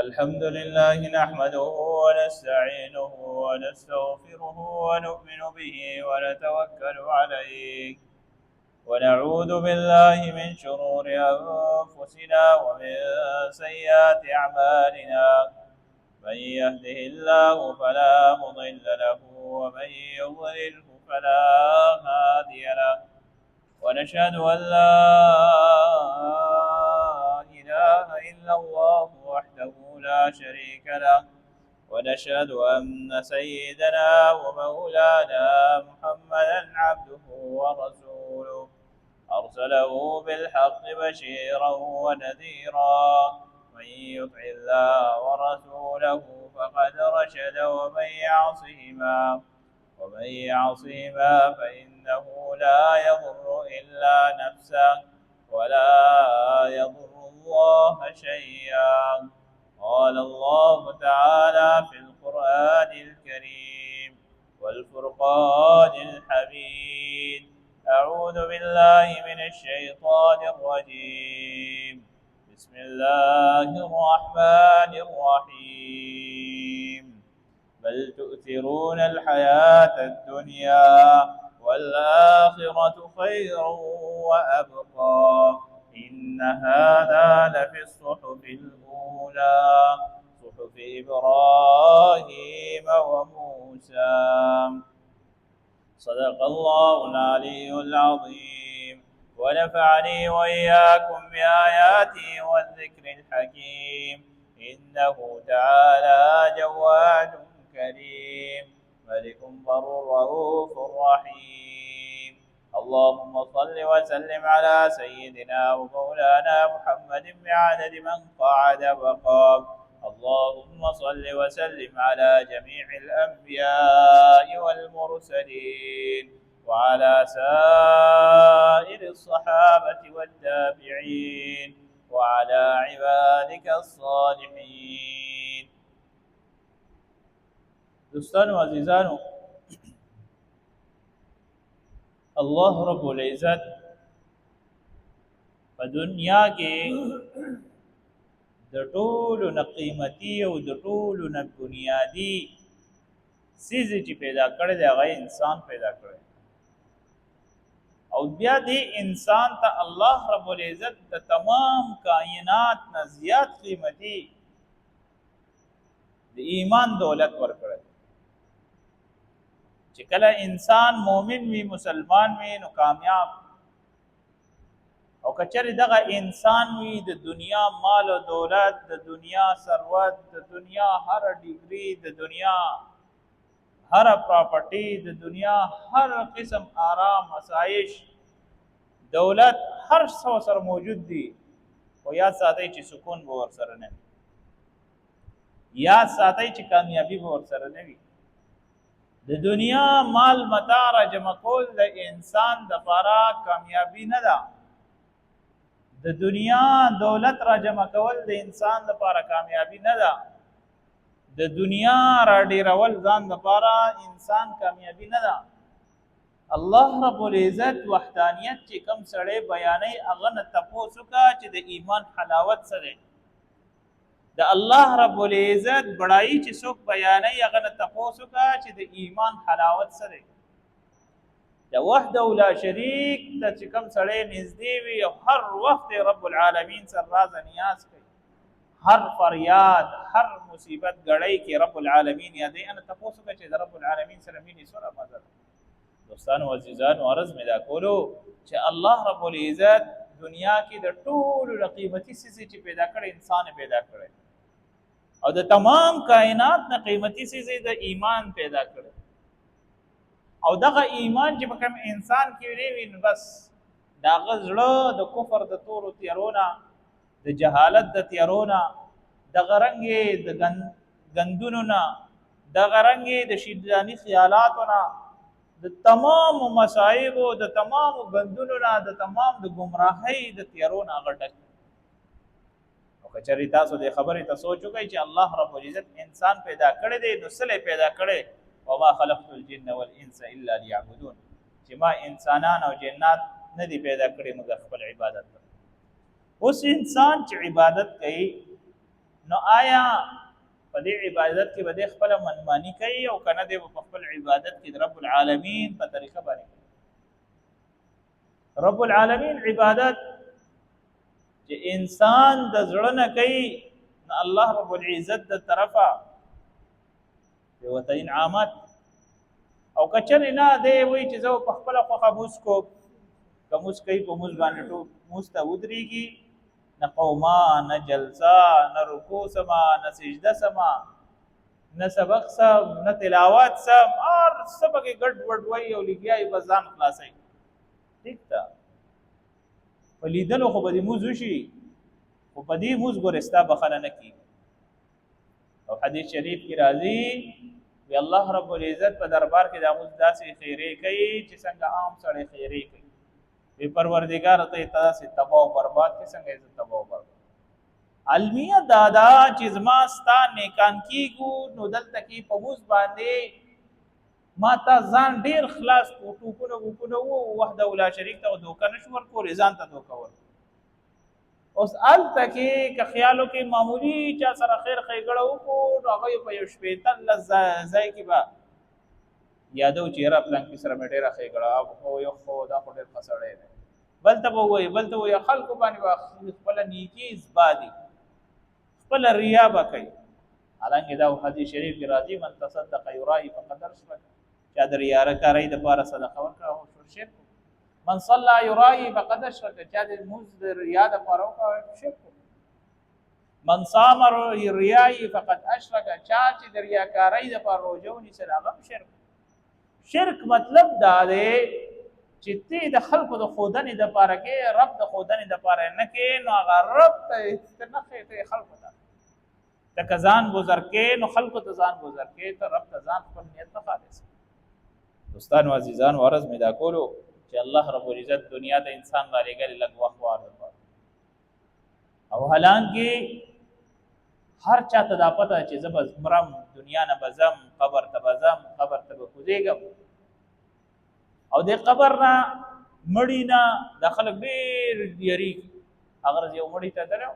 الحمد لله نحمده ونستعينه ونستغفره ونؤمن به ونتوكل عليه ونعوذ بالله من شرور أنفسنا ومن سيئات أعمالنا من يهده الله فلا مضل له ومن يضلله فلا هادي له ونشهد أن لا إله إلا الله وحده لا شريك له ونشهد أن سيدنا ومولانا محمدا عبده ورسوله أرسله بالحق بشيرا ونذيرا من يطع الله ورسوله فقد رشد ومن يعصهما فإنه لا يضر إلا نفسه ولا يضر الله شيئا. قال الله تعالى في القرآن الكريم والفرقان الحميد: أعوذ بالله من الشيطان الرجيم. بسم الله الرحمن الرحيم. بل تؤثرون الحياة الدنيا والآخرة خير وأبقى إن هذا لفي الصحف الأولى صحف إبراهيم وموسى. صدق الله العلي العظيم ونفعني وإياكم بآياته والذكر الحكيم إنه تعالى جواد كريم ملك بر رؤوف رحيم. اللهم صل وسلم على سيدنا ومولانا محمد بعدد من قعد وقام. اللهم صل وسلم على جميع الأنبياء والمرسلين وعلى سائر الصحابة والتابعين وعلى عبادك الصالحين. دوستانو عزیزانو، الله رب العزت په دنیا کې د ټولو نه قیمتي او د ټولو نه بنیادی څیز چې پیدا کړی دی هغه انسان پیدا کړی، او بیا دې انسان ته الله رب العزت د تمام کائنات نه زیات قیمتي د ایمان دولت ورکړی. چې کله انسان مومن وي، مسلمان وي، نو کامیاب. او کچره دغه انسان وي د دنیا مال او دولت، د دنیا ثروت، د دنیا هر ډیګري، د دنیا هر پراپرټي، د دنیا هر قسم آرام، آسایش، دولت، هر څه سره موجود دي، او یاد ساتئ چې سکون به ورسره نه وي، یاد ساتئ چې کامیابی به ورسره نه وي. د دنیا مال متاع را جمع کول د انسان دپاره کامیابی نه ده. د دنیا دولت را جمع کول د انسان دپاره کامیابی نه ده. د دنیا را ډیرول ځان دپاره انسان کامیابی نه ده. الله رب العزت وحدانیت چې کم سړی بیانوي هغه نه تپوس وکړه چې د ایمان حلاوت څه دی. د الله رب العزت بڑائی چې څوک بیانوي هغه نه تپوس وکړه چې د ایمان حلاوت څه دی. د وحده لا شریک ته چې کوم سړی نږدې وي او هر وخت رب العالمین سره راز نیاز کوي، هر فریاد، هر مصیبت ګړی کې رب العالمین یادوي، نه تپوس وکړه چې د رب العالمین سره مینې څومره مزه ده. دوستانو عزیزانو، عرض مې دا کولو چې الله رب العزت دنیا کې د ټولو نه قیمتي څیز چې پیدا کړی انسان پیدا کړی، او د تمام کائنات نه قیمتي څیز د ایمان پیدا کړی. او دغه ایمان چې په کوم انسان کې وي نو بس د هغه زړه د کفر د تورو تیارونه، د جهالت د تیارونه، دغه رنګې د ګندونو نه، دغه رنګې د شیطاني خیالاتو نه، د تمام مصائبو، د تمام ګندونو نه، د تمام د ګمراهۍ د تیارونه هغه ډک. او کچری تاسو د خبرې ته سوچ وکړئ چې الله رب العزت انسان پیدا کړی دی، نو څه پیدا کړی؟ وما خلقت الجن والانس الا ليعبدون، چې ما انسانان او جنات نه دي پیدا کړی مګر خپل عبادت. اوس انسان چې عبادت کوي نو آیا په دې عبادت کې به د خپل منمانی کوي او کنه د خپل عبادت کې رب العالمین په طریقه باندې رب العالمین عبادت چې انسان د زړه نه کوي الله رب العزت د طرفه یو ته انعامات او کچره نه دی وای چې زه په خپل خوخه موس کو کومس کوي په موس باندې ټو موسته ودرېږي نه قوما نه جلسه نه رکوع سما نه سجده سما نه سبق سم نه تلاوت سم اور سبق ګډ وډ وای او لګیای بزان خلاصي ٹھیک تا ولیدلو خو به دې موز وشي خو په دې موز ګورستا بخنه نه کی او حدیث شریف کې راځي وی الله رب العزت په دربار کې د موز داسې خیره کوي چې څنګه عام سړی خیره کوي وی پروردگار ته تاسو تباہ او برباد کې څنګه تباہ او برباد المیه دادا چې زما ستا نیکان کیګو نو دلته کې په موز باندې ما تا ځان ډیر خلاص کو ټوپونه وکونه وحده ولا شریک ته دوکه نشور کول ځان ته دوکه ور اوس ال تکي که خیالو کې معمولی چا سره خیر خیګړو کو هغه په یو شپې تل ځای کې با یادو چیرې خپل کې سره مټه خیګړه او یو خو دا ډیر فسړې ده بل ته وای خلکو باندې خپل نیکی زبادي خپل ریا وکي حالانکه دا حدیث شریف کې راځي من تصدق یرای فقد اشرک چا د ریا کارای د پاره صدقه ورکړه او شرک من صلى يرائي فقد اشرك چا د موز د ریا د پاره او شرک من صام يرائي فقد اشرك چا چې د ریا کارای د پاره روزونی سره هغه شرک مطلب دا دی چې ته د خلکو د خودنې د پاره کې رب د خودنې د پاره نه کې نو هغه رب ته نه کې خلکو ته د کزان گذر کې نو خلکو ته ځان گذر کې ته رب ته ځان خپل نیت نه خالص دوستان او عزیزان ورځ مې دا کولو چې الله رب العزت دنیا ته انسان را لګل لګ وخت واره او حالانکه هر چاته دا پته چې زبر مرم دنیا نه بزم قبر ته بزم قبر ته بخوځېږم او د قبر نه مړی نه د خلک ډېر یریږي اگر یو مړی ته درو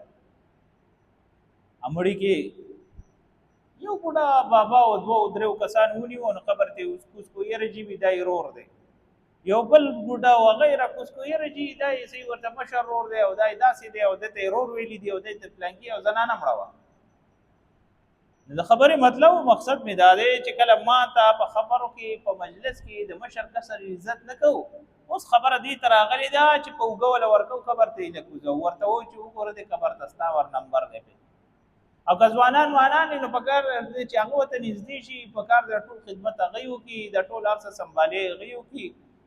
امړی کې یو بوډا بابا او دوه درو کسان ونیو نو قبر ته اوس کو یرجی وی دای رور دی یو بل بوډا او غیره کوس کو یرجی دای سی ورته مشر رور دی او دای داسې دی او دته رور ویلی دی او دته پلانکی او زنانه مړوا د خبرې مطلب او مقصد می دا دی چې کله ما ته په خبرو کې په مجلس کې د مشر کسر عزت نکو اوس خبره دی تر غلی دا چې په وګول ورکو خبر ته نه کوزو ورته و چې وګوره د خبر تستا ور نمبر دی او ځوانان نو پکار چې هغه ته نږدې شي پکار د ټول خدمت غيو کې د ټول ارسه سنبالي غيو کې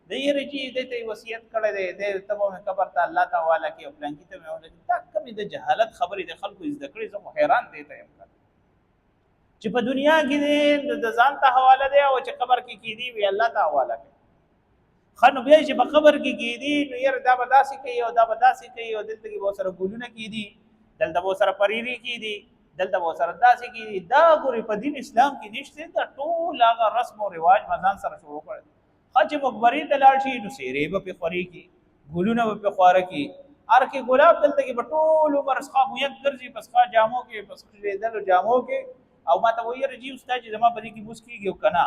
د یې رچی د ته وصیت کړی دی د تبو خبر ته الله تعالی کې خپل کې ته مې دا کمی د جهالت خبرې د خلکو زده کړې زه حیران دي ته چې په دنیا کې د ځان ته حواله دی او چې قبر کې کېدی وی الله ته حواله کوي خنو بیا چې په قبر کې کېدی نو یې دا بداسي کوي او دا بداسي کوي او دلته کې به سره ګولونه کېدی دلته به سره پریری کېدی دلته به سره داسې کېدی دا ګوري په دین اسلام کې نشته دا ټول هغه رسم او رواج مزان سره شروع کړي خچ مقبري ته لاړ شي نو سیرې به په خوري کې ګولونه به په خواره کې ار کې ګلاب دلته کې ټول عمر اسخا مو یک ګرځي پسخا جامو کې پسخا دل جامو کې او ما ته وایي رجی استاد چې زما په دې کې مسکیږي کنه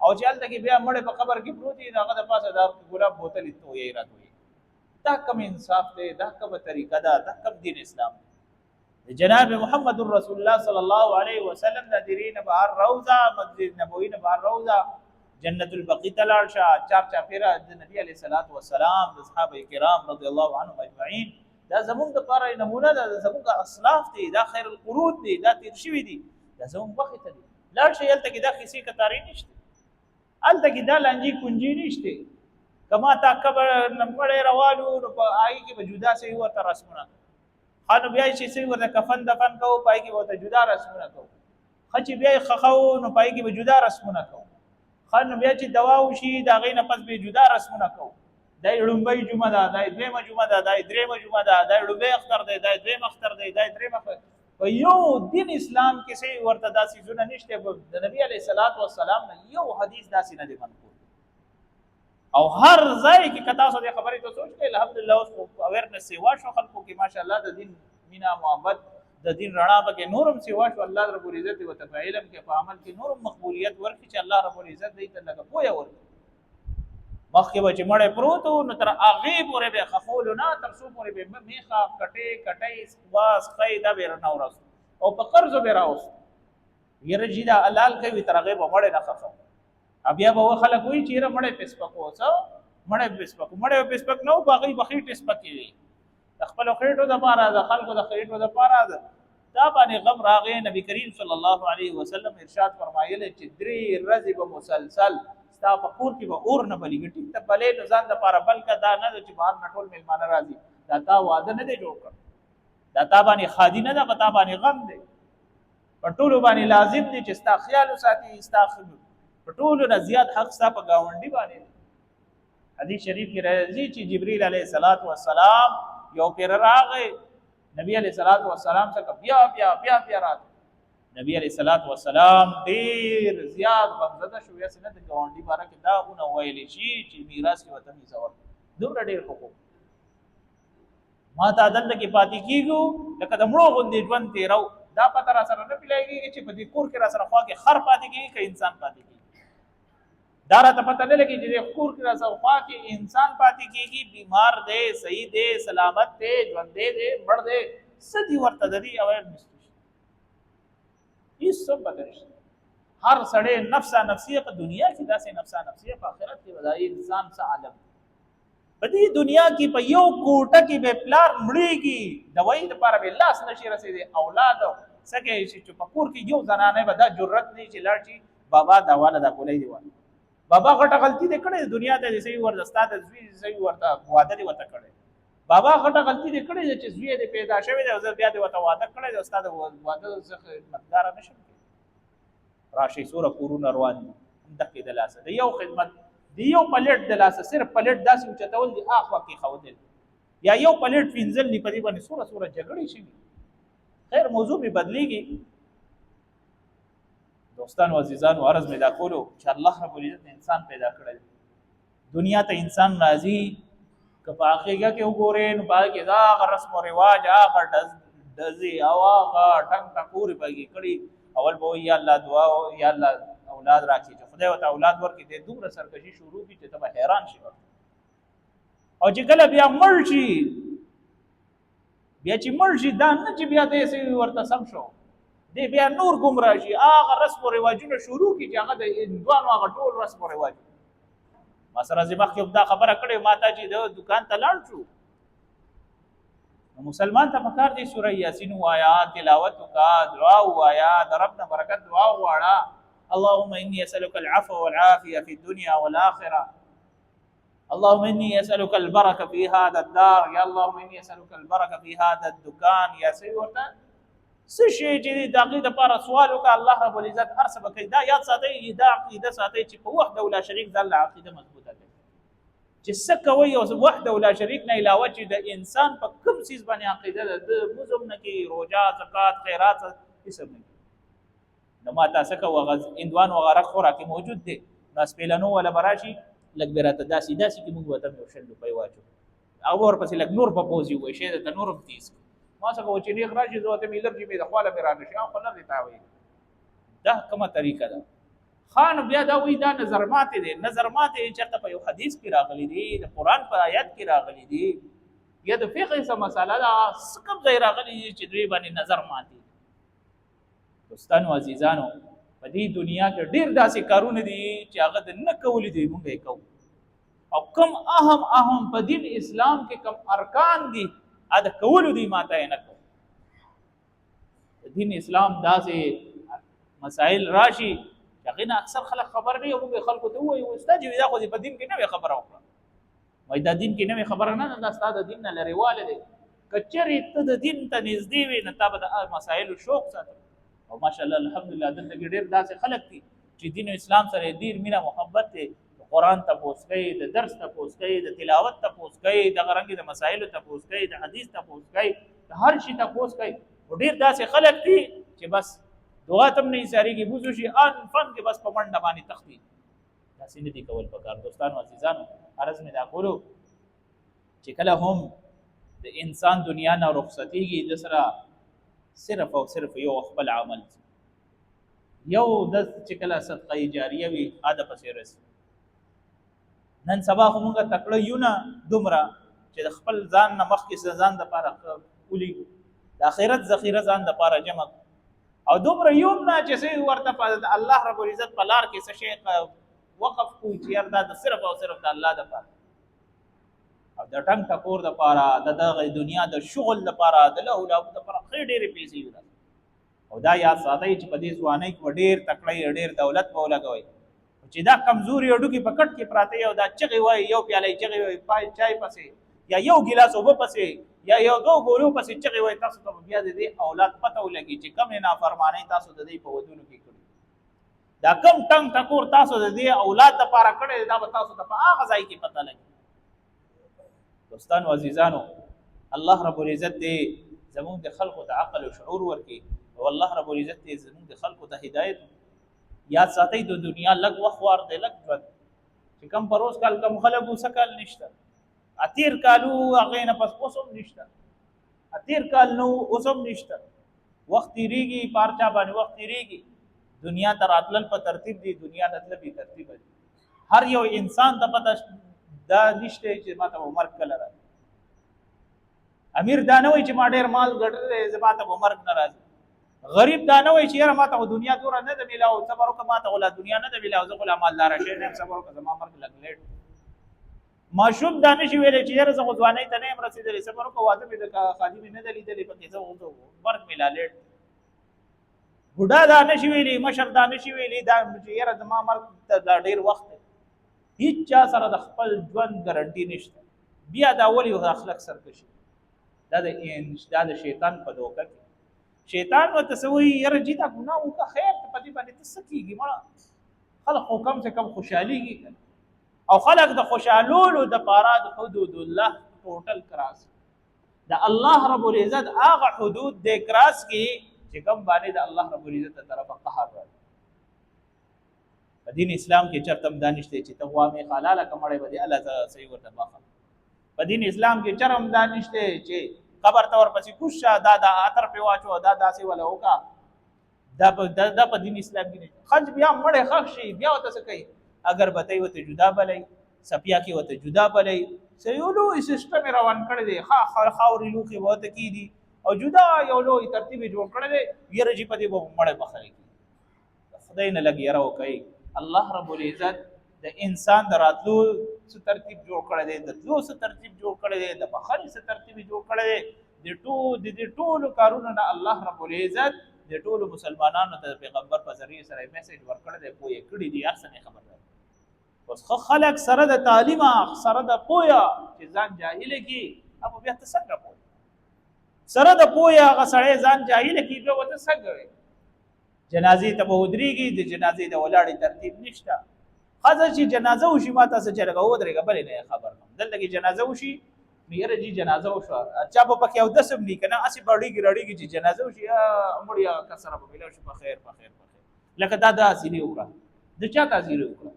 او چې هلته کې بیا مړ په قبر کې پروت دی هغه د پاسه دا ګلاب بوتل ته یې راځي دا کوم انصاف دی دا کوم طریقه ده دا کوم دین اسلام جناب محمد رسول الله صلی الله علیه وسلم نذرین بهر روضه مسجد نبوی نه بهر روضه جنت البقیع تلار شاه چار پیرا د نبی علیہ الصلوۃ والسلام د صحابه کرام رضی الله عنهم اجمعین دا زمونږ لپاره نمونه ده زمونږ اسلاف دي دا خیر القرون دي دا تیر شوی دي دا زمونږ وخت دي لاړ شي هلته کې دا کیسې کتاري نشته هلته کې دا لانجی کنجی نشته کما تا قبر نمبر روانو نو په آی کې به جدا سي ورته رسمونه خانو بیا چې سي ورته کفن دفن کو پای کې ورته جدا رسمونه کو خچ بیا خخو نو پای کې به جدا رسمونه کو خانو بیا چې دوا وشي دا غي نه پس به جدا رسمونه کو دای لومبای جمعه ده دای دویمه جمعه ده دای دریمه جمعه ده دای لومبای اختر ده دای دویم اختر ده دای دریمه په یو دین اسلام کې سي ورته داسې زونه نشته د نبی علیه الصلاۃ والسلام نه یو حدیث داسې نه دی منقول او هر ځای کې کتا سو د خبرې ته سوچ کې الحمدلله اوس اویرنس سیوا شو خلکو کې ماشاءالله د دین مینا محبت د دین رڼا پکې نورم سیوا شو الله رب العزت وته په علم کې په عمل کې نورم مقبولیت ورکړي چې الله رب العزت دې ته لګ پوهه ورکړي مخکې به چې مړې پروت نو تر هغې پورې به خفولو نه تر څو پورې به میخه کټۍ باس خی دا به رانه ورسو او په قرضو به راوستو یره چې دا حلال کوي تر هغې به مړې نه خفو بیا به خلک وایي چې یره مړې پسپکو څه مړې پسپک نه و په هغې به خېټې سپکې وي د خپلو خېټو دپاره د خلکو د خېټو دپاره دا باندې غم راغی نبی کریم صلی الله علیه وسلم ارشاد فرمایلی چې 3 ورځې به مسلسل ستا په کور کې به اور نه بلیږي ټیک ته بلې نو ځان دپاره بلکه دا نه ده چې بهر نه ټول میلمانه راځي دا تا واده نه دی جوړ کړ دا تا باندې خادي نه ده په تا باندې غم دی په ټولو باندې لازم دی چې ستا خیال وساتي ستا په ټولو نه زیات حق ستا په ګاونډي باندې دی حدیث شریف کې راځي چې جبرئیل علیه السلام یو پیر راغی نبی علیہ الصلوۃ والسلام څخه بیا راځي نبی علیہ الصلوۃ والسلام ډیر زیات غمزده شو یا سنت ګاونډي باره کې دا غونه ویل شي چې میراث کې وطن زور دومره ډیر حقوق ما ته دلته کې پاتې کیږو لکه د مړو غوندې ژوند تیرو دا پته را سره نه پیلایږي چې په دې کور کې را سره خوا کې خر پاتې کیږي که انسان پاتې کیږي دا راته پته نه لګي چې د کور کې را سره خوا کې انسان پاتې کیږي بیمار دی صحیح دی سلامت دی ژوندی دی مړ دی څه دي ورته د دې اویرنس هیڅ څه پته نشته هر سړی نفسه نفسیه په دنیا کې داسې نفسه نفسیه په آخرت کې به انسان څه عالم په دې دنیا کې په یو کوټه کې به پلار مړېږي دوایي دپاره به لاس نشي رسېدی اولاد څه کوي چې په کور کې یو زنانه به دا جرت نه چې لاړ شي بابا دا واله دا کولی دی واله بابا غټه غلطي دې کړې دنیا ته دې صحیح ورته ستا د زوی صحیح ورته واده دې ورته کړی بابا غټه غلطي دې کړې چې زوی دې پیدا شوی دی او زه بیا دې ورته واده کړی دی ستا د واده زه خدمتګاره نه شم راشي سوره کورونه روان دي همدقې د لاسه د یو خدمت د یو پلیټ د لاسه صرف پلیټ داسې اوچتول دي اخوا کې ښودل یا یو پلیټ فینځل دي په دې باندې سوره جګړې شوي خیر موضوع مې بدلېږي دوستانو عزیزانو عرض مې دا کولو چې الله رب العزت انسان پیدا کړی دنیا ته انسان راځي که په هغې کې وګورې نو په هغې کې هغه رسم و رواج هغه ډزې او هغه ټنګ ټکورې په هغې کړي اول به وایي یا الله دعا یا الله اولاد راکړي چې خدای ورته اولاد ورکړي دی دومره سرکشي شروع کړي چې ته به حیران شي او چې کله بیا مړ شي دا نه چې بیا داسې ورته سم شو دی بیا نور ګمراه شي هغه رسم و رواجونه شروع کړي چې هغه د هندوانو هغه ټول رسم و رواج ما سره زه مخکې دا خبره کړې ما ته چې د دکان ته لاړ شو مسلمان ته پکار دی سوره یاسین وایا تلاوت وکا دعا وایا د رب نه برکت دعا وغواړه اللهم اني اسالك العفو والعافيه في الدنيا والاخره اللهم اني اسالك البركه في هذا الدار يا اللهم اني اسالك البركه في هذا الدكان يا سيدي ورته څه شي چې د هغې دپاره سوال وکړه الله رب العزت هر څه به کوي دا یاد ساتئ دا عقیده ساتئ چې په وحده ولا شریک ځان له عقیده مضبوطه کوي چې څه کوئ او وحده ولا شریک نه علاوه چې د انسان په کوم څیز باندې عقیده ده د لمونځ هم نه کوي روژه زکات خیرات هېڅ هم نه کوي نو ما تاسو کوه هغه هندوان وغیره خوراکې موجود دی نو اسپیلنو ولا به راشي لږ به راته داسې کې موږ ورته یو 100 روپۍ واچو هغه ورپسې لږ نور په پوز یې وایي شی درته نور هم تیز ما څنګه و چې نیغ راشي زه ورته مې الرجي مې د خواله مې رانه شي خو لرې تا وایي دا کومه طریقه ده خان بیا دا وایي دا نظر ماتې دی نظر ماتې چېرته په یو حدیث کې راغلی دی د قرآن په آیت کې راغلی دی یا د فقه څه مسله ده څه کوم ځای راغلی دی چې دوی باندې نظر ماتې دوستانو عزیزانو په دې دنیا کې ډېر داسې کارونه دي چې هغه د نه کولی دی مونږ یې کوو او کم اهم په دین اسلام کې کم ارکان دي دا کولو دی ماته نه کو دین اسلام داسې مسائل راشي هغې نه اکثر خلک خبر نه وي موږ خلکو ته ووایو استاد دا خو دې په دین کې نوې خبره وکړه وایي دا دین کې نوې خبره نه ده دا ستا د دین نه لرېوالی دی که چېرې ته د دین ته نږدې وي نو تا به د مسایلو شوق ساتل او ماشاءالله الحمدلله دلته کې ډېر داسې خلک دي چې دین اسلام سره یې ډېر مینه محبت دی قرآن تپوس کوي د درس تپوس کوي د تلاوت تپوس کوي دغه رنګې د مسایلو تپوس کوي د حدیث تپوس کوي د هر شي تپوس کوي خو ډېر داسې خلک دي چې بس دعا ته هم نه ایسارېږي بوزو شي ان فن کې بس په منډه باندې تښتي داسې نه دي کول پکار دوستانو عزیزانو عرض مې دا کولو چې کله هم د انسان دنیا نه رخصتېږي د سره صرف او صرف یو خپل عمل یو د چې کله صدقه جاریه وي اده پسې رسي. نن سبا خو موږ تکړه یو نه دومره چې د خپل ځان نه مخکې ځان د پاره ولي د آخرت ذخیره ځان د پاره جمع او دومره یو نه چې سي ورته په الله رب العزت په لار کې څه شي وقف کوي چې دا د صرف او صرف د الله د پاره او د ټنګ ټکور د پاره د دغه دنیا د شغل لپاره د له له د پاره خې ډېرې پیسې وي او دا یاد ساتئ چې په دې ځوانۍ کې ډېر تکړه ډېر دولت به ولګوي چې دا کمزوري اډوکی پکټ کې پراته یو دا چغي وای یو پیاله چغي وای پای چای پسې یا یو ګلاس اوبه پسې یا یو دو ګولو پسې چغي وای تاسو ته بیا دې اولاد پته ولګي چې کم نه فرمانی تاسو د دې په ودونو کې کړی دا کم ټنګ ټکور تاسو د دې اولاد لپاره کړی دا به تاسو ته په هغه ځای کې پته لګي. دوستانو عزیزانو الله رب العزت دې زموږ د خلقو ته عقل او شعور ورکړي او الله رب العزت دې زموږ د خلقو ته هدایت یاد ساتئ د دنیا لږ وخت وار دی لږ ژوند چې کم پروس کال کم خلک وسکل نشته اتیر کالو هغه نه پس اوسم نشته اتیر کال نو اوسم نشته وخت تیریږي پارچا باندې وخت تیریږي دنیا تر اتلل په ترتیب دی دنیا نتل به ترتیب دی هر یو انسان ته پته دا نشته چې ماته عمر کله راځي امیر دا نه وای چې ما ډیر مال ګټل زماته عمر نه راځي غریب دا نه وای چې یاره ماته دنیا دور نه د ملاو صبر وکړه ماته ولا دنیا نه د ملاو زه غلا مالدار شه نه صبر وکړه زما مرګ لګ لیټ ماشوم دا نشي ویلې چې یاره زه ځواني ته نه رسیدلې صبر وکړه واده به د خادم نه دلی دلی پکې زه مرګ ملا لیټ بوډا دا نشي ویلې مشر دا نشي ویلې دا چې یاره زما مرګ ته ډیر وخت هیڅ چا سره د خپل ژوند ګارانټي نشته بیا دا ولي اخلاق سرکشي دا د شیطان په دوکه کې شیطان و تسوی یره جیتا ګناه او کا خیر ته پدی باندې تسکیږي مړه خلق حکم سے کم خوشحاليږي او خلق د خوشالولو د پاره د حدود الله ټوټل کراس د الله رب العزت هغه حدود د کراس کی چې کوم باندې د الله رب العزت طرفه قهر راځي په دین اسلام کې چرته دانشته چې تغوامه حلاله کمړې بدی الله تعالی صحیح ورته باخه په دین اسلام کې چرم دانشته چې قبر تور پسې کوشا دا اتر په واچو دا داسې ولا وکا دا په دین اسلام کې نه خج بیا مړې خښي بیا وته څه کوي اگر بتای وته جدا بلې سپیا کې وته جدا بلې سيولو سیستم روان کړی دی خاوري لوخي وته کی دي او جدا یو لوی ترتیب جوړ کړی دی یره جی په دې مړې بخلي خدای نه لګي راو کوي الله رب العزت د انسان دراتلو څه ترتیب جوړ کړی دی د تلو څه ترتیب جوړ کړی دی د بخاري څه ترتیب جوړ کړی دی د ټولو کارونو نه الله رب العزت د ټولو مسلمانانو ته پیغمبر په ذریعہ سره میسج ورکړی دی پوهه کړی دی احسن خبردار اوس خلک سره د تعلیم سره د پوهه چې ځان جاهل کی ابو بیا څنګه پوهه سره د پوهه هغه سړی ځان جاهل کی به وته څنګه جنازې ته ودرېږي د جنازې د ولاړې ترتیب نشته خاصه چې جنازه وشي ما تاسو چې لګو درېګه بلې نه خبر نم دلته کې جنازه وشي میره جی جنازه وشو اچھا په پکې او دسم نه کنه اسی بړیږي رړیږي چې جنازه وشي امړیا کسره په ویلو شو په خیر لکه دا اصلي وکړه د چا تعزیر وکړه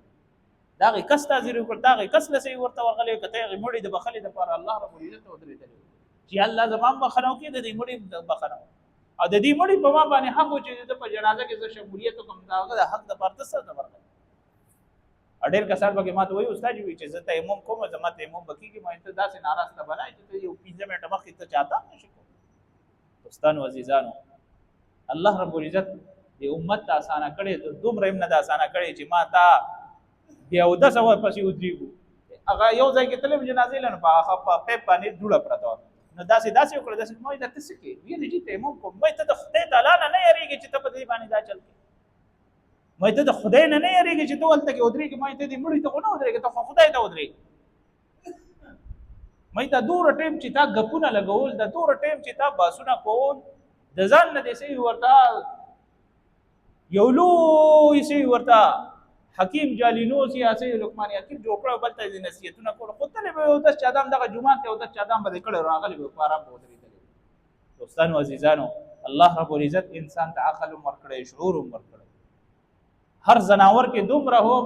دا غي کس تعزیر وکړه دا غي کس لسي ورته ورغلې کته غي مړي د بخلې د پر الله رب العزت ودرېدل چې الله زمان بخنو کې د دې مړي بخنو او د دې مړي په ما باندې حق چې د په جنازه کې څه شمولیت کوم دا حق د پرته سره ورغلې اډیر کسان به ماته وایي استاد وی چې زه تیمم کوم زما تیمم بکیږي ما ته داسې ناراسته بنای چې یو 15 منټه مخکې ته چاته نشي کوم دوستانو عزیزانو الله رب العزت دې امت ته اسانه کړي ته دومره هم نه اسانه کړي چې ما ته بیا و د سو پسې ودرېږو هغه یو ځای کې تلم جنازې لنه په پیپ باندې ډوړه پرته نو داسې وکړه داسې ما د تاسو کې ویل چې تیمم کوم مې ته د خدای تعالی نه یریږي چې ته په دې باندې دا چل مې ته د خدای نه یریږي چې ته ولته کې ودرېږي مې ته دې مړی ته نه ودرېږي ته خدای ته ودرېږي مې ته دور ټیم چې تا غپونه لګول د دور ټیم چې تا باسونه کول د ځان نه دې سي ورته یو لوی سي ورته حکیم جالینوسی اسي لقمان حکیم جوړ کړو بل ته نصیحتونه کول خو ته به د چادام دغه جمعه ته او د چادام به کړه راغلی به فارم ودرېدل دوستانو عزیزانو الله رب العزت انسان ته عقل ورکړي شعور ورکړي هر زناور کې دومره هم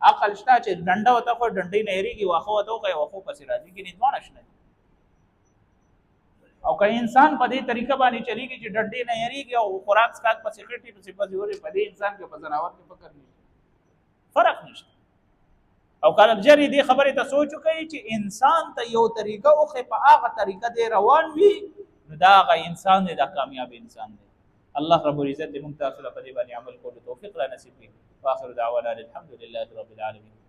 عقل شته چې ډنډه وته خو ډنډې نه هریږي واخو وته کوي واخو پسې راځي کې نظام نشته او که انسان په دې طریقه باندې چلیږي چې ډډې نه یریږي او خوراک سکاک پسې خټې پسې پځوري، په دې انسان کې په ځناور کې فکر نشته، فرق نشته. او کله جری دې خبرې ته سوچ وکړي چې انسان ته یو طریقه اوخه په هغه طریقه دې روان وي، نو دا هغه انسان دی، دا کامیاب انسان دی. الله رب العزت دې موږ تاسو ته په دې باندې عمل کولو توفیق را نصیب کړي. واخر دعوانا الحمد لله رب العالمين.